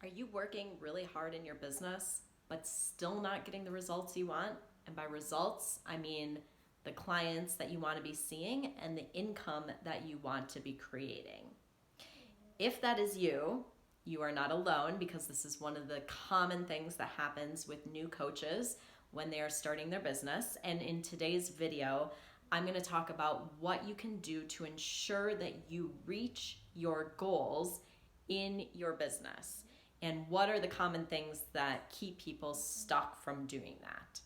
Are you working really hard in your business, but still not getting the results you want? And by results, I mean the clients that you want to be seeing and the income that you want to be creating. If that is you, you are not alone because this is one of the common things that happens with new coaches when they are starting their business. And in today's video, I'm going to talk about what you can do to ensure that you reach your goals in your business and what are the common things that keep people stuck from doing that.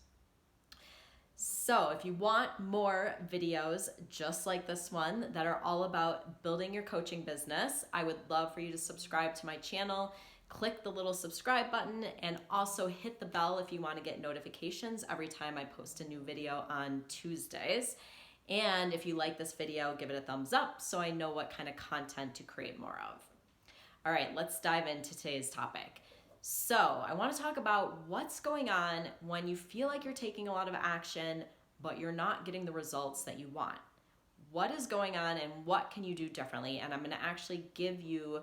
So if you want more videos just like this one that are all about building your coaching business, I would love for you to subscribe to my channel, click the little subscribe button, and also hit the bell if you want to get notifications every time I post a new video on Tuesdays. And if you like this video, give it a thumbs up so I know what kind of content to create more of. All right, let's dive into today's topic. So I want to talk about what's going on when you feel like you're taking a lot of action, but you're not getting the results that you want. What is going on and what can you do differently? And I'm going to actually give you,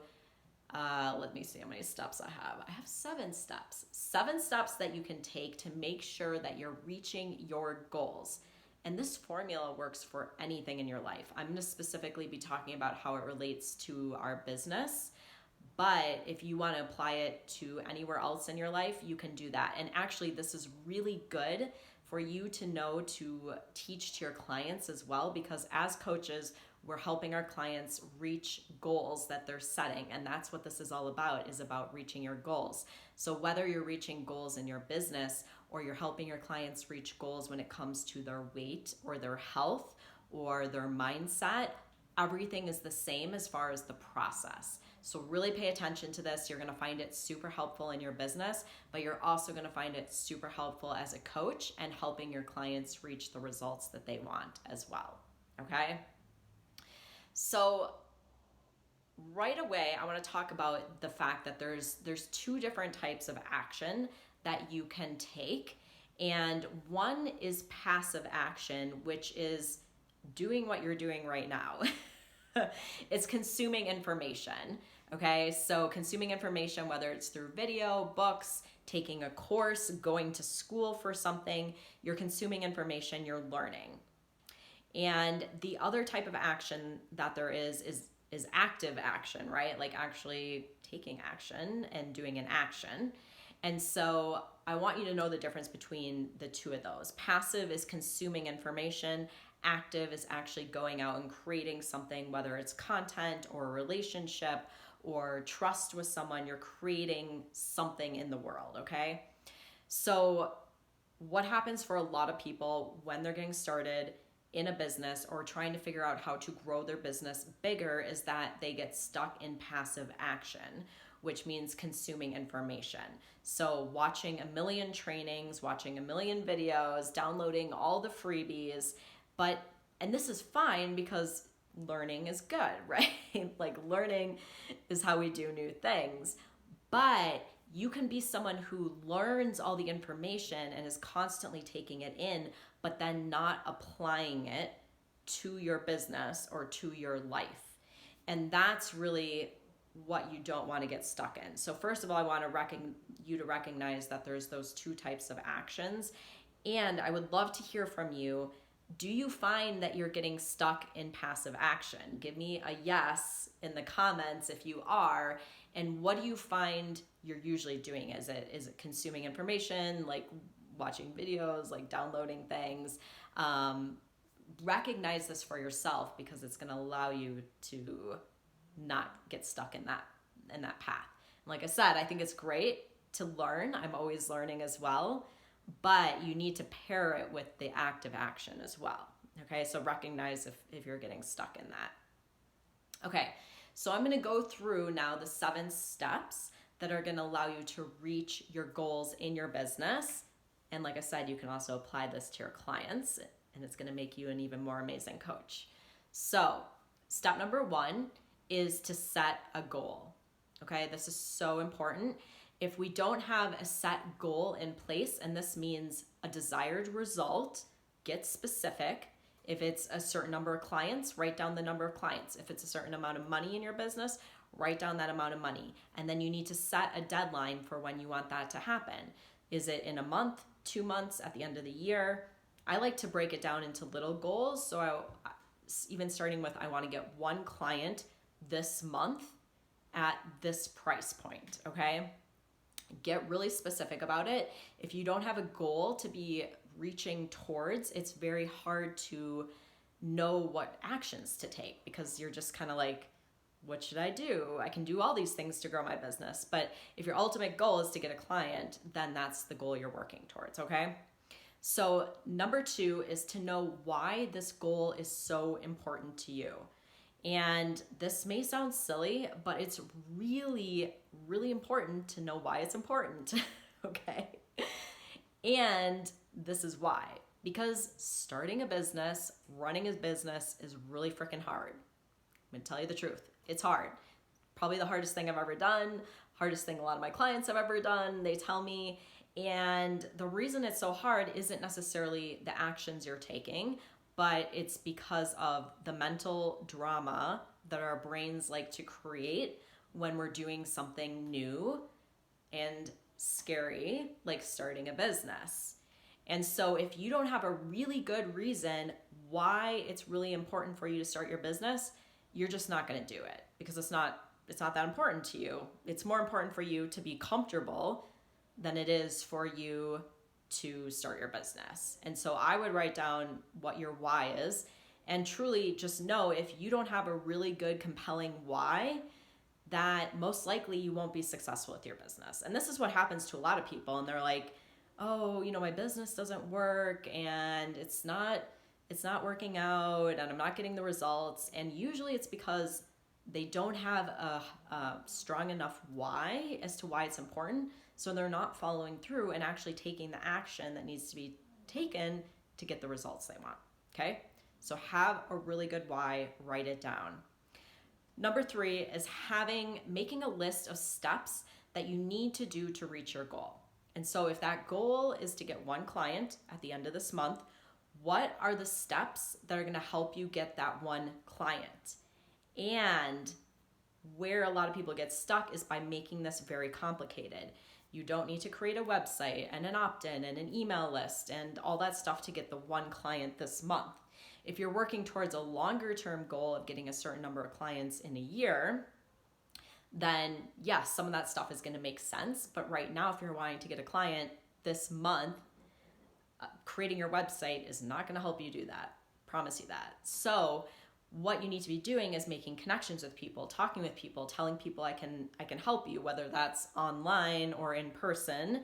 let me see how many steps I have. I have 7 steps. 7 steps that you can take to make sure that you're reaching your goals. And this formula works for anything in your life. I'm going to specifically be talking about how it relates to our business. But if you want to apply it to anywhere else in your life, you can do that. And actually, this is really good for you to know to teach to your clients as well, because as coaches, we're helping our clients reach goals that they're setting. And that's what this is all about, is about reaching your goals. So whether you're reaching goals in your business or you're helping your clients reach goals when it comes to their weight or their health or their mindset, everything is the same as far as the process. So really pay attention to this. You're going to find it super helpful in your business, but you're also going to find it super helpful as a coach and helping your clients reach the results that they want as well. Okay? So right away, I want to talk about the fact that there's 2 different types of action that you can take. And one is passive action, which is doing what you're doing right now. It's consuming information, okay? So consuming information, whether it's through video, books, taking a course, going to school for something, you're consuming information, you're learning. And the other type of action that there is active action, right? Like actually taking action and doing an action. And so I want you to know the difference between the 2 of those. Passive is consuming information. Active is actually going out and creating something, whether it's content or a relationship or trust with someone. You're creating something in the world, okay? So what happens for a lot of people when they're getting started in a business or trying to figure out how to grow their business bigger is that they get stuck in passive action, which means consuming information. So watching a million trainings, watching a million videos, downloading all the freebies, and this is fine because learning is good, right? Like learning is how we do new things. But you can be someone who learns all the information and is constantly taking it in, but then not applying it to your business or to your life. And that's really what you don't want to get stuck in. So first of all, I want you to recognize that there's those 2 types of actions. And I would love to hear from you. Do you find that you're getting stuck in passive action? Give me a yes in the comments if you are. And what do you find you're usually doing? Is it consuming information, like watching videos, like downloading things? Recognize this for yourself because it's going to allow you to not get stuck in that path. And like I said, I think it's great to learn. I'm always learning as well. But you need to pair it with the active action as well. Okay, so recognize if you're getting stuck in that. Okay, so I'm going to go through now the 7 steps that are going to allow you to reach your goals in your business. And like I said, you can also apply this to your clients, and it's going to make you an even more amazing coach. So step number 1 is to set a goal. Okay, this is so important. If we don't have a set goal in place, and this means a desired result, get specific. If it's a certain number of clients, write down the number of clients. If it's a certain amount of money in your business, write down that amount of money. And then you need to set a deadline for when you want that to happen. Is it in a month, 2 months, at the end of the year? I like to break it down into little goals. So even starting with, I want to get 1 client this month at this price point, okay? Get really specific about it. If you don't have a goal to be reaching towards, it's very hard to know what actions to take because you're just kind of like, what should I do? I can do all these things to grow my business. But if your ultimate goal is to get a client, then that's the goal you're working towards, okay? So number 2 is to know why this goal is so important to you. And this may sound silly, but it's really, really important to know why it's important, okay? And this is why. Because starting a business, running a business is really freaking hard. I'm gonna tell you the truth. It's hard. Probably the hardest thing I've ever done, hardest thing a lot of my clients have ever done, they tell me. And the reason it's so hard isn't necessarily the actions you're taking, but it's because of the mental drama that our brains like to create when we're doing something new and scary, like starting a business. And so if you don't have a really good reason why it's really important for you to start your business, you're just not going to do it because it's not that important to you. It's more important for you to be comfortable than it is for you to start your business. And so I would write down what your why is and truly just know if you don't have a really good, compelling why, that most likely you won't be successful with your business. And this is what happens to a lot of people. And they're like, oh, my business doesn't work and it's not working out and I'm not getting the results. And usually it's because they don't have a strong enough why as to why it's important. So they're not following through and actually taking the action that needs to be taken to get the results they want, okay? So have a really good why, write it down. Number 3 is making a list of steps that you need to do to reach your goal. And so if that goal is to get 1 client at the end of this month, what are the steps that are going to help you get that 1 client? And where a lot of people get stuck is by making this very complicated. You don't need to create a website and an opt-in and an email list and all that stuff to get the 1 client this month. If you're working towards a longer term goal of getting a certain number of clients in a year, then yes, some of that stuff is going to make sense. But right now, if you're wanting to get a client this month, creating your website is not going to help you do that. Promise you that. So what you need to be doing is making connections with people, talking with people, telling people I can help you, whether that's online or in person.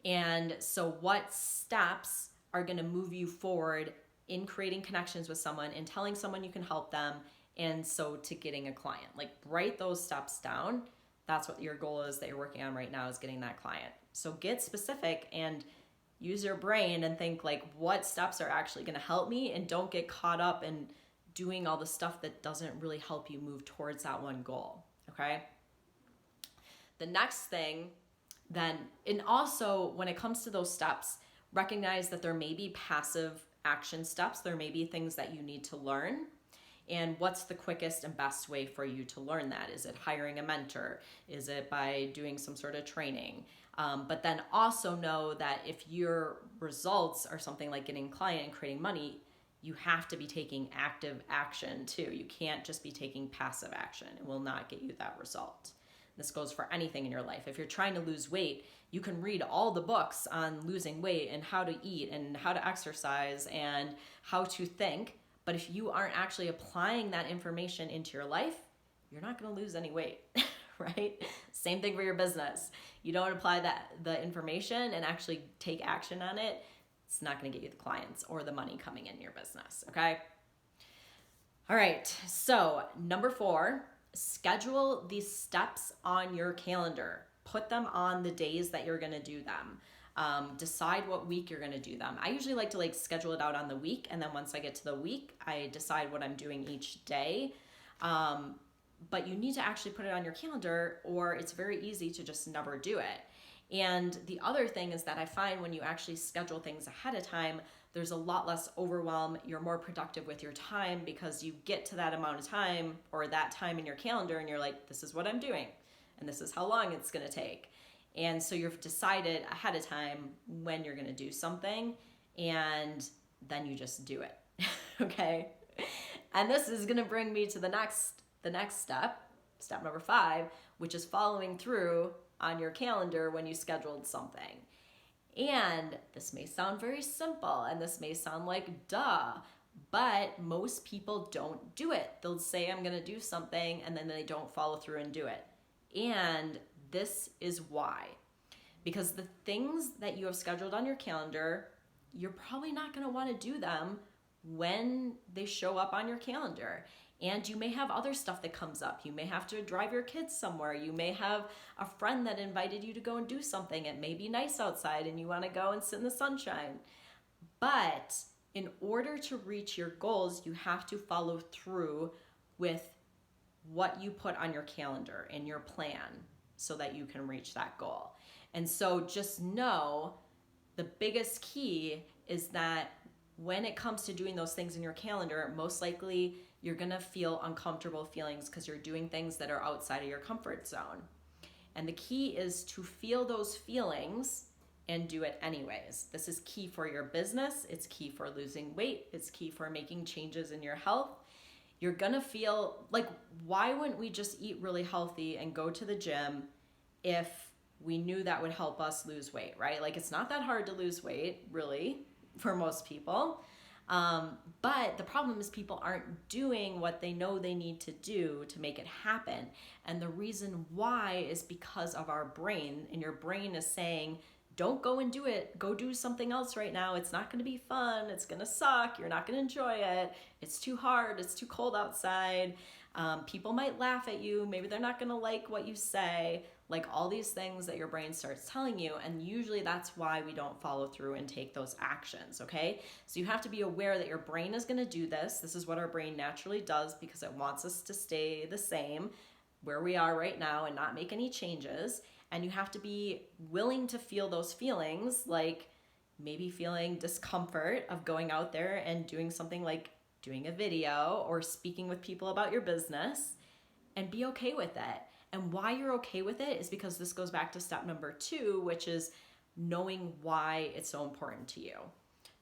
And so what steps are going to move you forward in creating connections with someone and telling someone you can help them, and so to getting a client? Like, write those steps down. That's what your goal is that you're working on right now, is getting that client. So get specific and use your brain and think like, what steps are actually going to help me, and don't get caught up in doing all the stuff that doesn't really help you move towards that 1 goal, okay? The next thing then, and also when it comes to those steps, recognize that there may be passive action steps. There may be things that you need to learn. And what's the quickest and best way for you to learn that? Is it hiring a mentor? Is it by doing some sort of training? But then also know that if your results are something like getting a client and creating money, you have to be taking active action too. You can't just be taking passive action. It will not get you that result. This goes for anything in your life. If you're trying to lose weight, you can read all the books on losing weight and how to eat and how to exercise and how to think. But if you aren't actually applying that information into your life, you're not going to lose any weight, right? Same thing for your business. You don't apply the information and actually take action on it, it's not going to get you the clients or the money coming in your business, okay? All right, so number 4, schedule these steps on your calendar. Put them on the days that you're going to do them. Decide what week you're going to do them. I usually like to schedule it out on the week, and then once I get to the week, I decide what I'm doing each day. But you need to actually put it on your calendar, or it's very easy to just never do it. And the other thing is that I find when you actually schedule things ahead of time, there's a lot less overwhelm. You're more productive with your time because you get to that amount of time or that time in your calendar and you're like, this is what I'm doing and this is how long it's going to take. And so you've decided ahead of time when you're going to do something, and then you just do it. Okay? And this is going to bring me to the next step number 5, which is following through on your calendar when you scheduled something. And this may sound very simple and this may sound like duh, but most people don't do it. They'll say, I'm going to do something, and then they don't follow through and do it. And this is why. Because the things that you have scheduled on your calendar, you're probably not going to want to do them when they show up on your calendar. And you may have other stuff that comes up. You may have to drive your kids somewhere. You may have a friend that invited you to go and do something. It may be nice outside and you want to go and sit in the sunshine. But in order to reach your goals, you have to follow through with what you put on your calendar and your plan so that you can reach that goal. And so just know the biggest key is that when it comes to doing those things in your calendar, most likely you're going to feel uncomfortable feelings because you're doing things that are outside of your comfort zone. And the key is to feel those feelings and do it anyways. This is key for your business. It's key for losing weight. It's key for making changes in your health. You're going to feel like, why wouldn't we just eat really healthy and go to the gym if we knew that would help us lose weight, right? Like, it's not that hard to lose weight, really, for most people. But the problem is people aren't doing what they know they need to do to make it happen. And the reason why is because of our brain. And your brain is saying, don't go and do it. Go do something else right now. It's not going to be fun. It's going to suck. You're not going to enjoy it. It's too hard. It's too cold outside. People might laugh at you. Maybe they're not going to like what you say. Like all these things that your brain starts telling you. And usually that's why we don't follow through and take those actions, okay? So you have to be aware that your brain is going to do this. This is what our brain naturally does because it wants us to stay the same where we are right now and not make any changes. And you have to be willing to feel those feelings, like maybe feeling discomfort of going out there and doing something like doing a video or speaking with people about your business, and be okay with it. And why you're okay with it is because this goes back to step number 2, which is knowing why it's so important to you.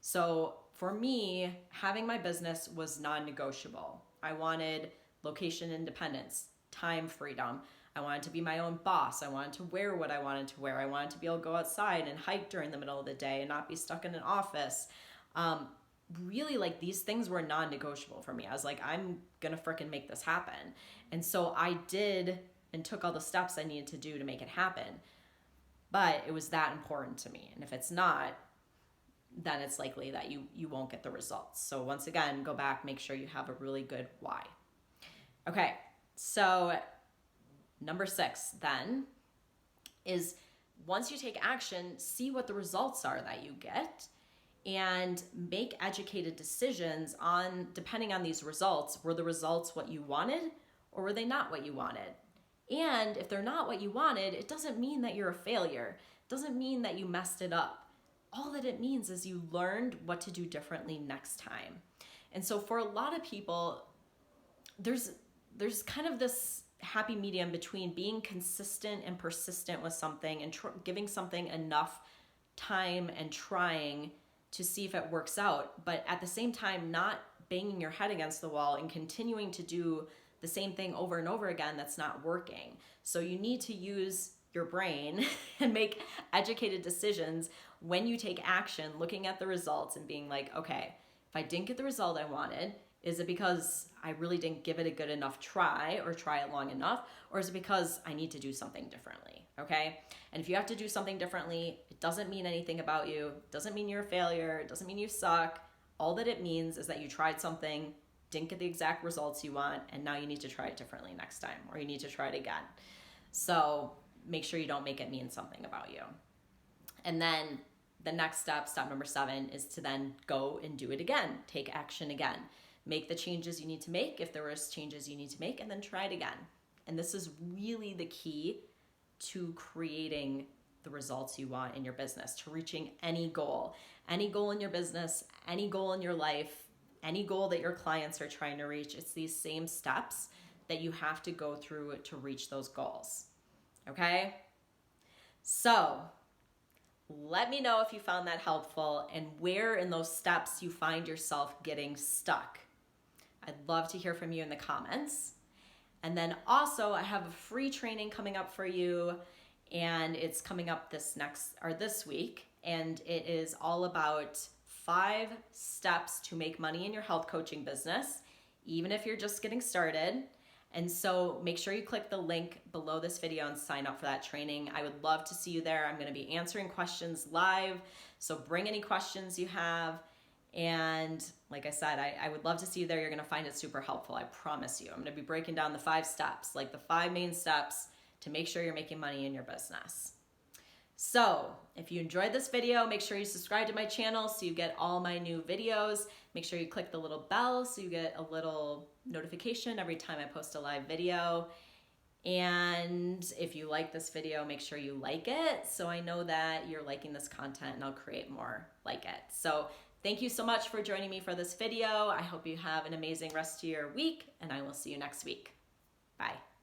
So for me, having my business was non-negotiable. I wanted location independence, time freedom. I wanted to be my own boss. I wanted to wear what I wanted to wear. I wanted to be able to go outside and hike during the middle of the day and not be stuck in an office. Really, like, these things were non-negotiable for me. I was like, I'm gonna frickin' make this happen. And so I did and took all the steps I needed to do to make it happen. But it was that important to me. And if it's not, then it's likely that you won't get the results. So once again, go back, make sure you have a really good why. Okay, so number 6 then is, once you take action, see what the results are that you get and make educated decisions on, depending on these results, were the results what you wanted or were they not what you wanted? And if they're not what you wanted, it doesn't mean that you're a failure. It doesn't mean that you messed it up. All that it means is you learned what to do differently next time. And so for a lot of people, there's kind of this happy medium between being consistent and persistent with something and giving something enough time and trying to see if it works out, but at the same time not banging your head against the wall and continuing to do the same thing over and over again that's not working. So you need to use your brain and make educated decisions when you take action, looking at the results and being like, okay, if I didn't get the result I wanted, is it because I really didn't give it a good enough try or try it long enough? Or is it because I need to do something differently, okay? And if you have to do something differently, it doesn't mean anything about you. It doesn't mean you're a failure. It doesn't mean you suck. All that it means is that you tried something, didn't get the exact results you want, and now you need to try it differently next time, or you need to try it again. So make sure you don't make it mean something about you. And then the next step number 7, is to then go and do it again. Take action again. Make the changes you need to make if there was changes you need to make, and then try it again. And this is really the key to creating the results you want in your business, to reaching any goal in your business, any goal in your life, any goal that your clients are trying to reach. It's these same steps that you have to go through to reach those goals. Okay? So let me know if you found that helpful and where in those steps you find yourself getting stuck. I'd love to hear from you in the comments. And then also I have a free training coming up for you, and it's coming up this week, and it is all about 5 steps to make money in your health coaching business, even if you're just getting started. And so make sure you click the link below this video and sign up for that training. I would love to see you there. I'm going to be answering questions live, so bring any questions you have. And like I said, I would love to see you there. You're going to find it super helpful. I promise you. I'm going to be breaking down the 5 steps, like the 5 main steps to make sure you're making money in your business. So if you enjoyed this video, make sure you subscribe to my channel so you get all my new videos. Make sure you click the little bell so you get a little notification every time I post a live video. And if you like this video, make sure you like it so I know that you're liking this content, and I'll create more like it. So thank you so much for joining me for this video. I hope you have an amazing rest of your week, and I will see you next week. Bye.